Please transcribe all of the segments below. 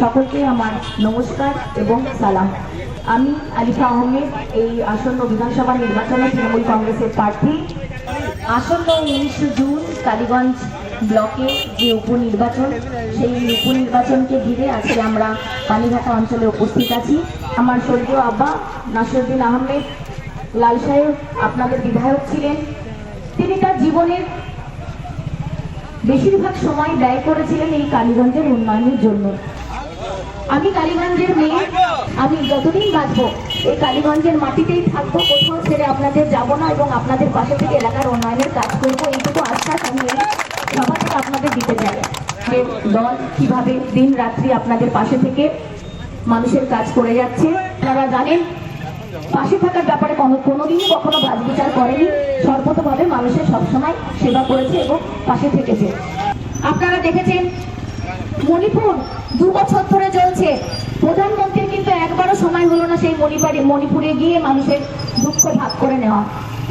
সকলকে আমার নমস্কার এবং সালাম। আমি আলিফা আহমেদ, এই আসন্ন বিধানসভা নির্বাচনে তৃণমূল কংগ্রেসের প্রার্থী। আসন্ন 19 জুন কালীগঞ্জ ব্লকে যে উপনির্বাচন, সেই উপনির্বাচনকে ঘিরে আজকে আমরা পানিঘাটা অঞ্চলে উপস্থিত আছি। আমার স্বর্গীয় আব্বা নাসিরউদ্দিন আহমেদ লাল সাহেব আপনাদের বিধায়ক ছিলেন। তিনি তার জীবনের বেশিরভাগ সময় ব্যয় করেছিলেন এই কালীগঞ্জের উন্নয়নের জন্য। আমি কালীগঞ্জের মেয়ে, আমি যতদিন বাঁচবো এই কালীগঞ্জের মাটিতেই থাকবো, কোথাও ছেড়ে আপনাদের যাব না এবং আপনাদের পাশে থেকে এলাকার উন্নয়নের কাজ করবো। এইটুকু আশ্বাস আমি এই সভা থেকে আপনাদের দিতে চাই। যে দল কিভাবে দিন রাত্রি আপনাদের পাশে থেকে মানুষের কাজ করে যাচ্ছে। আপনারা জানেন, পাশে থাকার ব্যাপারে কোনোদিনই কখনো বাজ বিচার করেনি, সর্বতভাবে মানুষের সবসময় সেবা করেছে এবং পাশে থেকেছে। আপনারা দেখেছেন মণিপুর 2 বছর ধরে চলছে, প্রধানমন্ত্রীর কিন্তু একবারও সময় হলো না সেই মণিপুরে গিয়ে মানুষের দুঃখ ভাগ করে নেওয়া।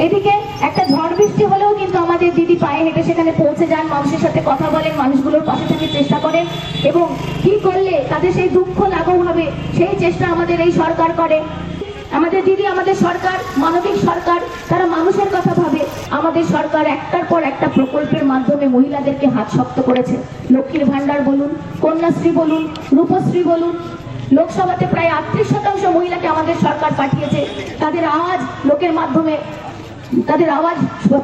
এদিকে একটা ঝড় বৃষ্টি হলেও কিন্তু আমাদের দিদি পায়ে হেঁটে সেখানে পৌঁছে যান, মানুষের সাথে কথা বলেন, মানুষগুলোর পাশে থাকার চেষ্টা করেন এবং কি করলে তাদের সেই দুঃখ লাঘব হবে সেই চেষ্টা আমাদের এই সরকার করে। আমাদের দিদি, আমাদের সরকার মানবিক সরকার, তারা মানুষের কথা ভাবে। আমাদের সরকার একটার পর একটা প্রকল্পের মাধ্যমে মহিলাদেরকে হাত শক্ত করেছে। লক্ষ্মীর ভান্ডার বলুন, কন্যাশ্রী বলুন, রূপশ্রী বলুন, লোকসভাতে প্রায় 38% মহিলাকে আমাদের সরকার পাঠিয়েছে তাদের আওয়াজ লোকের মাধ্যমে, তাদের আওয়াজ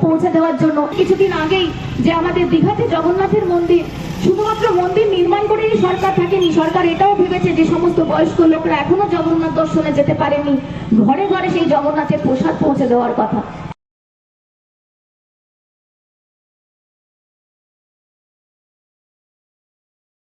পৌঁছে দেওয়ার জন্য। কিছুদিন আগেই যে আমাদের দীঘাতে জগন্নাথের মন্দির, শুধুমাত্র মন্দির নির্মাণ করেই সরকার থাকেনি, সরকার এটাও ভেবেছে যে সমস্ত বয়স্ক লোকরা এখনো জগন্নাথ দর্শনে যেতে পারেনি, ঘরে ঘরে সেই জগন্নাথের প্রসাদ পৌঁছে দেওয়ার কথা।